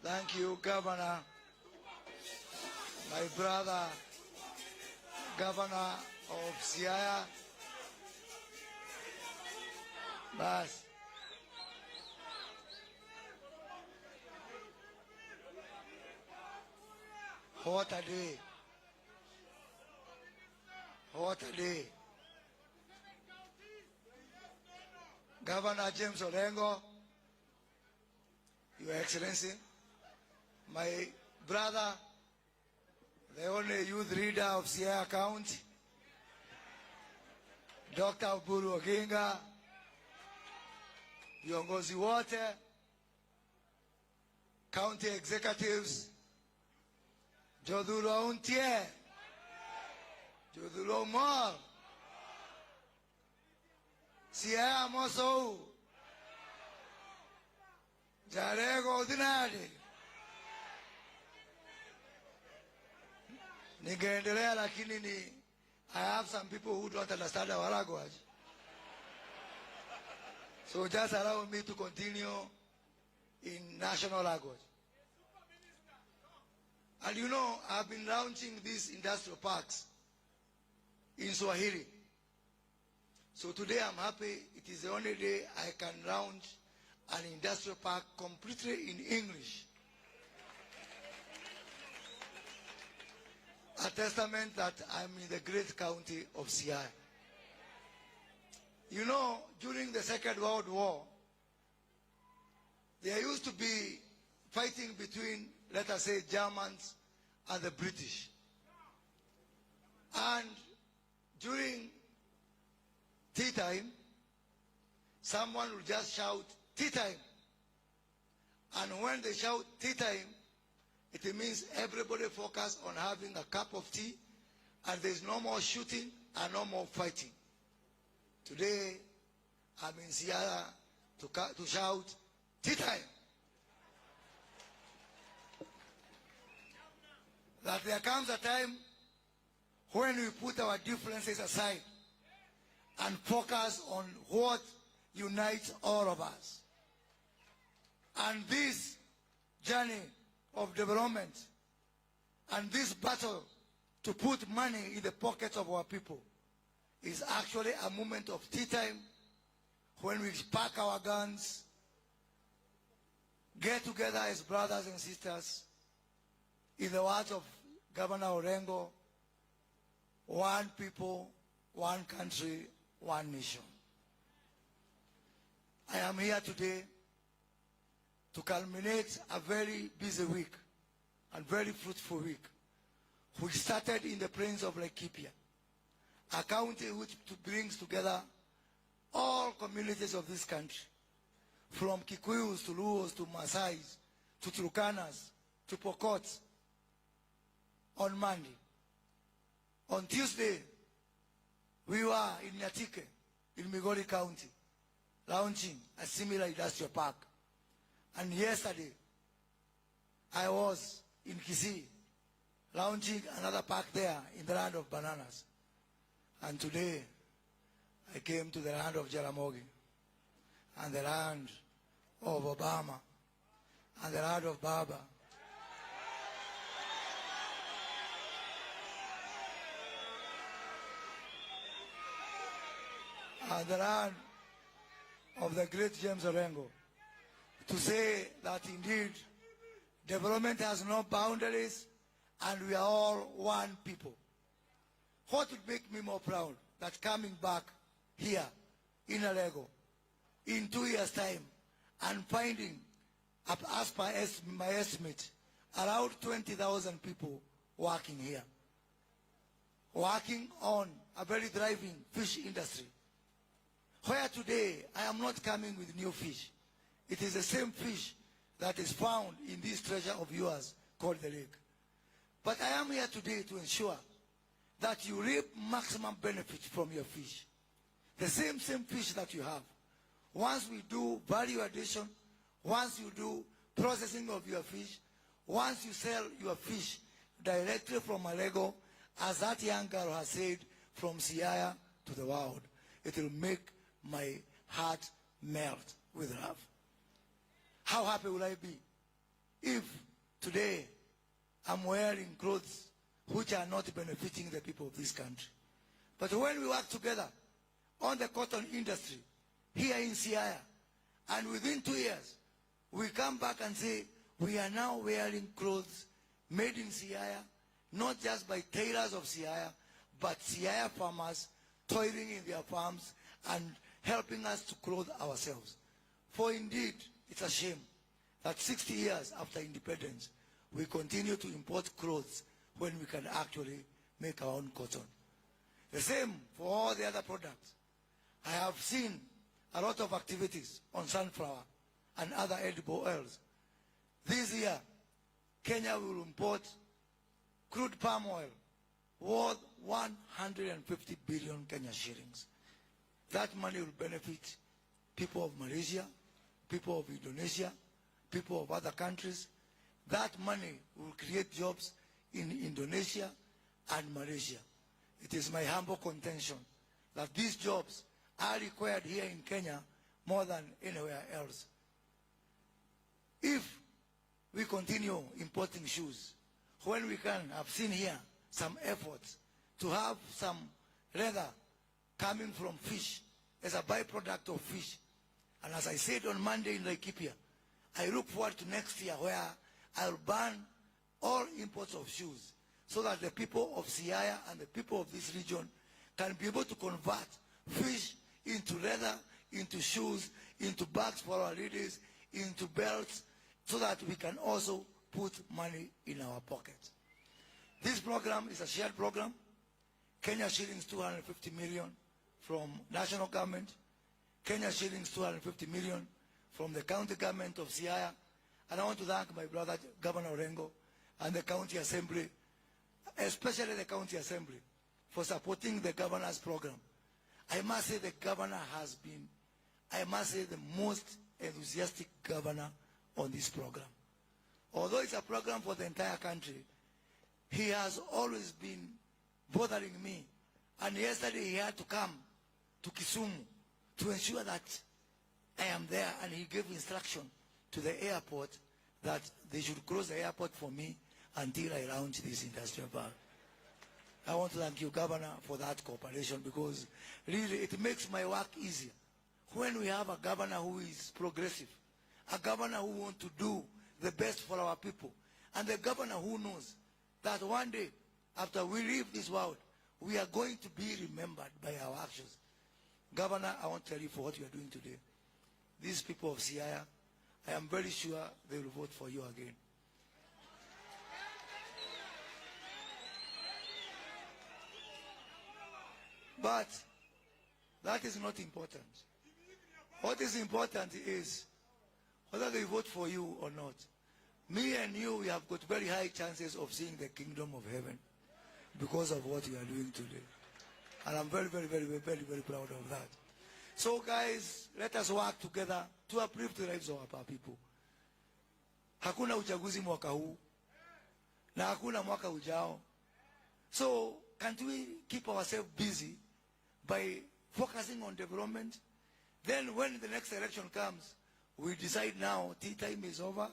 Thank you, Governor. My brother, Governor of Siaya. Bas. What a day. What a day. Governor James Orengo, Your Excellency, my brother, the only youth leader of Siaya County, Dr. Oburu Oginga, viongozi wote, county executives, Jodhulo Untie, Jodhulo Mall, Siaya Moso, Jarego Dinadi. Ningeendelea lakini I have some people who don't understand our language. So just allow me to continue in national language. And you know, I've been launching these industrial parks in Swahili. So today I'm happy it is the only day I can launch an industrial park completely in English. A testament that I'm in the great county of Siaya. You know, during the Second World War, there used to be fighting between, let us say, Germans and the British. And during tea time, someone would just shout, tea time. And when they shout tea time, it means everybody focus on having a cup of tea, and there's no more shooting and no more fighting. Today, I'm in Siaya to shout tea time. That there comes a time when we put our differences aside and focus on what unites all of us. And this journey of development and this battle to put money in the pockets of our people is actually a moment of tea time when we pack our guns, get together as brothers and sisters, in the words of Governor Orengo, one people, one country, one nation. I am here today to culminate a very busy week and very fruitful week, which started in the plains of Laikipia, a county which brings together all communities of this country, from Kikuyus to Luos to Maasais to Turkanas to Pokots. On Monday, on Tuesday, we were in Nyatike, in Migori County, launching a similar industrial park. And yesterday, I was in Kisii, launching another park there in the land of bananas. And today, I came to the land of Jaramogi, and the land of Obama, and the land of Baba. And the land of the great James Orengo, to say that indeed development has no boundaries and we are all one people. What would make me more proud that coming back here in Alego in 2 years' time and finding, as per my estimate, around 20,000 people working here, working on a very thriving fish industry, where today I am not coming with new fish. It is the same fish that is found in this treasure of yours called the lake. But I am here today to ensure that you reap maximum benefit from your fish. The same fish that you have. Once we do value addition, once you do processing of your fish, once you sell your fish directly from Alego, as that young girl has said, from Siaya to the world, it will make my heart melt with love. How happy will I be if today I'm wearing clothes which are not benefiting the people of this country. But when we work together on the cotton industry here in Siaya, and within 2 years, we come back and say, we are now wearing clothes made in Siaya, not just by tailors of Siaya, but Siaya farmers toiling in their farms and helping us to clothe ourselves. For indeed, it's a shame that 60 years after independence, we continue to import clothes when we can actually make our own cotton. The same for all the other products. I have seen a lot of activities on sunflower and other edible oils. This year, Kenya will import crude palm oil worth 150 billion Kenya shillings. That money will benefit people of Malaysia, people of Indonesia, people of other countries. That money will create jobs in Indonesia and Malaysia. It is my humble contention that these jobs are required here in Kenya more than anywhere else. If we continue importing shoes, when we can, have seen here some efforts to have some leather coming from fish as a byproduct of fish. And as I said on Monday in Laikipia, I look forward to next year where I'll ban all imports of shoes so that the people of Siaya and the people of this region can be able to convert fish into leather, into shoes, into bags for our ladies, into belts, so that we can also put money in our pockets. This program is a shared program. Kenya shillings 250 million from national government, Kenya shillings 250 million from the county government of Siaya. And I want to thank my brother Governor Orengo and the county assembly, especially the county assembly, for supporting the governor's program. I must say the governor has been, I must say, the most enthusiastic governor on this program. Although it's a program for the entire country, he has always been bothering me. And yesterday he had to come to Kisumu to ensure that I am there, and he gave instruction to the airport that they should close the airport for me until I launch this industrial park. I want to thank you, Governor, for that cooperation, because really it makes my work easier when we have a governor who is progressive, a governor who wants to do the best for our people, and the governor who knows that one day, after we leave this world, we are going to be remembered by our actions. Governor, I want to tell you for what you are doing today. These people of Siaya, I am very sure they will vote for you again. But that is not important. What is important is whether they vote for you or not. Me and you, we have got very high chances of seeing the kingdom of heaven because of what you are doing today. And I'm very, very, very, very, very, very proud of that. So guys, let us work together to uplift the lives of our people. Hakuna uchaguzi mwaka huu, na hakuna mwaka ujao. So can't we keep ourselves busy by focusing on development? Then when the next election comes, we decide now, tea time is over,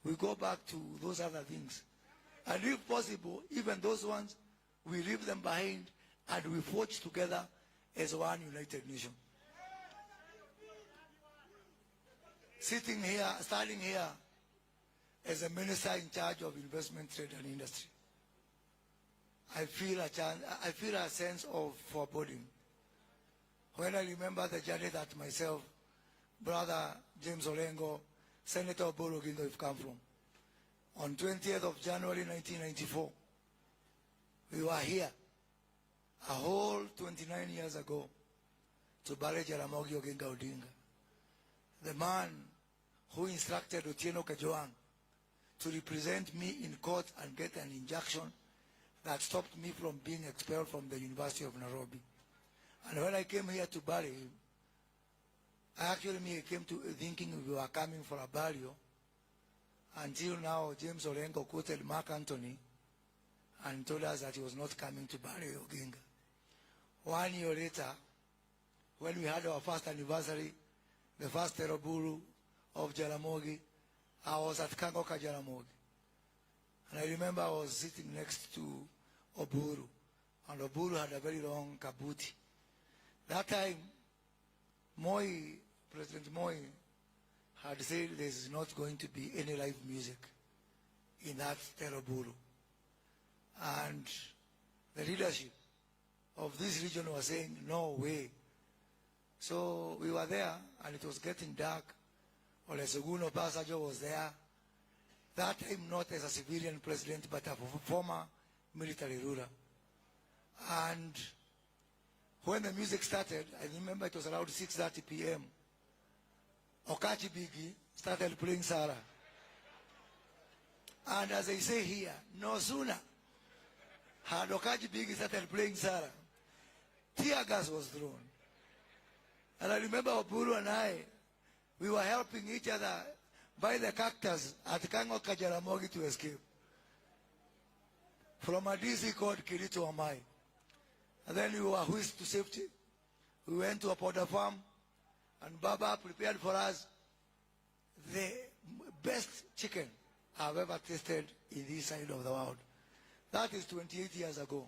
we go back to those other things. And if possible, even those ones, we leave them behind and we forge together as one united nation. Sitting here, standing here as a minister in charge of investment, trade and industry, I feel a sense of foreboding. When I remember the journey that myself, Brother James Orengo, Senator Oburu Oginga have come from. On 20th of January 1994, we were here, a whole 29 years ago, to bury Jaramogi Oginga Odinga, the man who instructed Otieno Kajwang to represent me in court and get an injunction that stopped me from being expelled from the University of Nairobi. And when I came here to bury him, I came to thinking we were coming for a burial, until now James Orengo quoted Mark Antony and told us that he was not coming to bury Oginga. 1 year later, when we had our first anniversary, the first Teraburu of Jaramogi, I was at Kango Kajaramogi. And I remember I was sitting next to Oburu. And Oburu had a very long kabuti. That time, President Moi had said there's not going to be any live music in that Teraburu. And the leadership of this region was saying, no way. So we were there, and it was getting dark. Olusegun Obasanjo was there. That time not as a civilian president, but a former military ruler. And when the music started, I remember it was around 6:30 p.m. Okachi Bigi started playing Sarah. And as I say here, no sooner had Okachi Bigi started playing Sarah, tear gas was thrown. And I remember Oburu and I, we were helping each other buy the cactus at Kango Kajaramogi to escape from a DC called Kirito Amai. And then we were whisked to safety. We went to a powder farm, and Baba prepared for us the best chicken I've ever tasted in this side of the world. That is 28 years ago.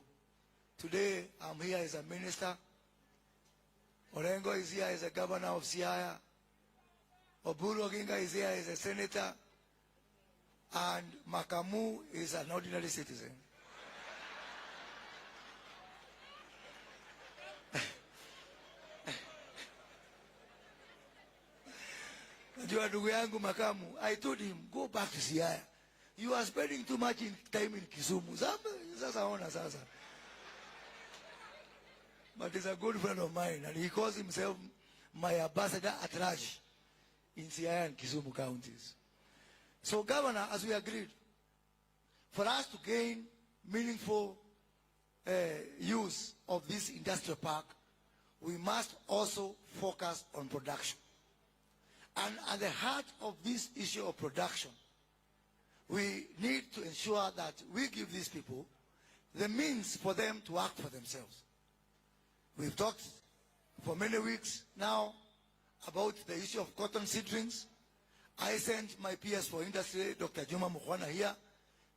Today, I'm here as a minister. Orengo is here as a governor of Siaya. Oburu Oginga is here as a senator. And Makamu is an ordinary citizen. Ndugu yangu Makamu, I told him, go back to Siaya. You are spending too much time in Kisumu. Sasa ona sasa. But he's a good friend of mine, and he calls himself my ambassador at large in Siaya and Kisumu counties. So, Governor, as we agreed, for us to gain meaningful use of this industrial park, we must also focus on production. And at the heart of this issue of production, we need to ensure that we give these people the means for them to work for themselves. We've talked for many weeks now about the issue of cotton seedlings. I sent my PS for industry, Dr. Juma Mukwana, here.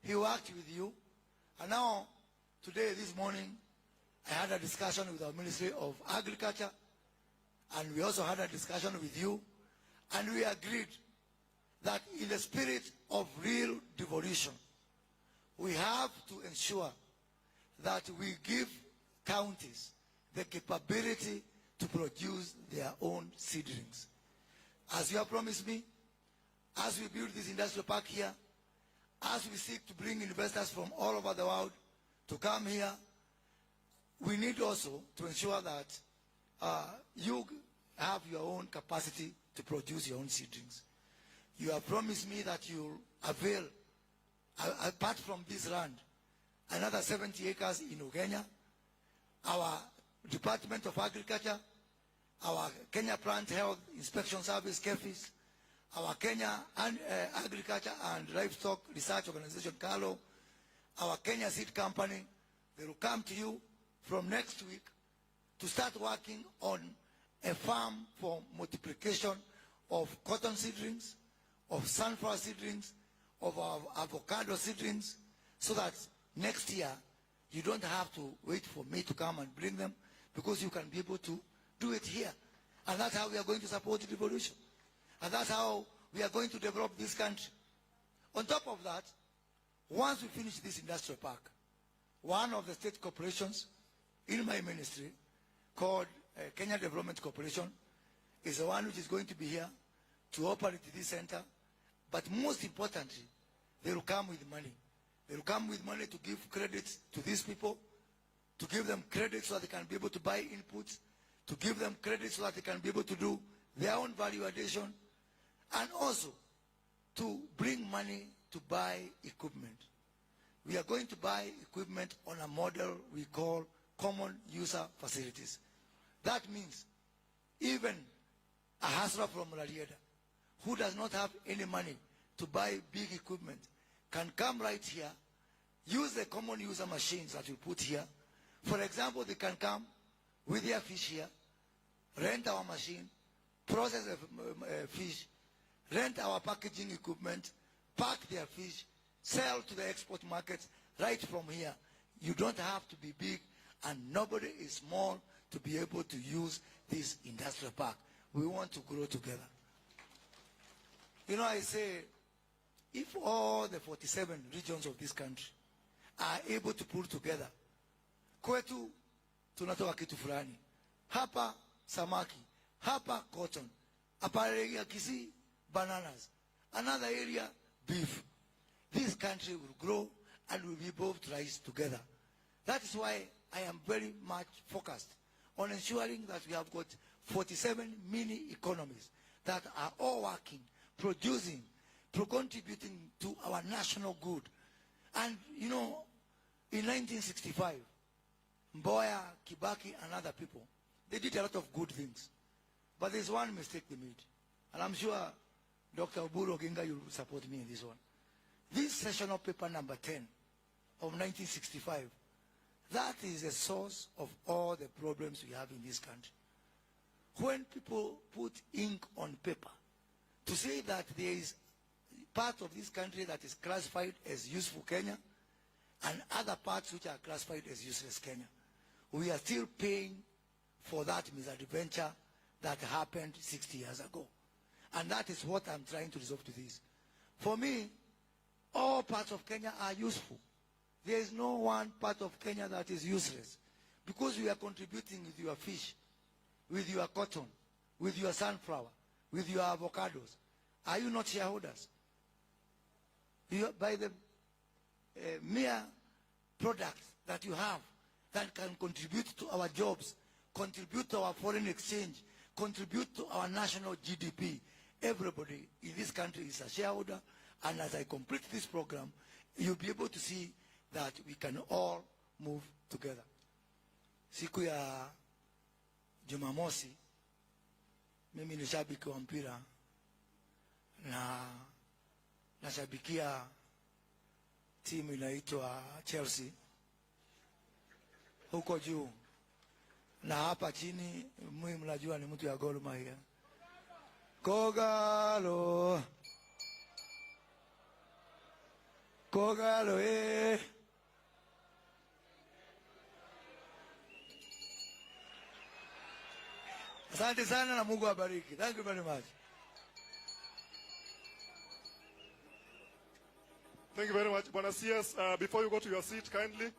He worked with you. And now, today, this morning, I had a discussion with our Ministry of Agriculture, and we also had a discussion with you, and we agreed that in the spirit of real devolution, we have to ensure that we give counties the capability to produce their own seedlings. As you have promised me, as we build this industrial park here, as we seek to bring investors from all over the world to come here, we need also to ensure that you have your own capacity to produce your own seedlings. You have promised me that you'll avail, apart from this land, another 70 acres in Ugenya. Our Department of Agriculture, our Kenya Plant Health Inspection Service, KEFIS, our Kenya Agriculture and Livestock Research Organization, CALO, our Kenya Seed Company, they will come to you from next week to start working on a farm for multiplication of cotton seedlings, of sunflower seedlings, of our avocado seedlings, so that next year you don't have to wait for me to come and bring them, because you can be able to do it here. And that's how we are going to support the revolution. And that's how we are going to develop this country. On top of that, once we finish this industrial park, one of the state corporations in my ministry, called Kenya Development Corporation, is the one which is going to be here to operate this center. But most importantly, they will come with money. They will come with money to give credits to these people, to give them credit so that they can be able to buy inputs, to give them credit so that they can be able to do their own value addition, and also to bring money to buy equipment. We are going to buy equipment on a model we call common user facilities. That means even a hustler from Rarieda who does not have any money to buy big equipment can come right here, use the common user machines that we put here. For example, they can come with their fish here, rent our machine, process the fish, rent our packaging equipment, pack their fish, sell to the export markets right from here. You don't have to be big, and nobody is small to be able to use this industrial park. We want to grow together. You know, I say, if all the 47 regions of this country are able to pull together, kwetu tunatoa kitu fulani, hapa samaki, hapa cotton, hapa area Kisii, bananas, another area beef, this country will grow and will be both rise together. That is why I am very much focused on ensuring that we have got 47 mini economies that are all working, producing, contributing to our national good. And you know, in 1965, Mboya, Kibaki, and other people, they did a lot of good things. But there's one mistake they made. And I'm sure Dr. Oburu Oginga, you will support me in this one. This sessional paper number 10 of 1965, that is the source of all the problems we have in this country. When people put ink on paper to say that there is part of this country that is classified as useful Kenya and other parts which are classified as useless Kenya, we are still paying for that misadventure that happened 60 years ago. And that is what I'm trying to resolve to this. For me, all parts of Kenya are useful. There is no one part of Kenya that is useless, because we are contributing with your fish, with your cotton, with your sunflower, with your avocados. Are you not shareholders? By the mere products that you have that can contribute to our jobs, contribute to our foreign exchange, contribute to our national GDP. Everybody in this country is a shareholder, and as I complete this program, you'll be able to see that we can all move together. Siku ya Jumamosi, mimi ni shabiki wa mpira na nashabikia timu inaitwa Chelsea huko juu, na hapa chini mimi mnajua ni mtu ya Gor Mahia. Kogalo, Kogalo, Asante sana na Mungu awabariki. Thank you very much. Thank you very much. Bwana CS, before you go to your seat, kindly.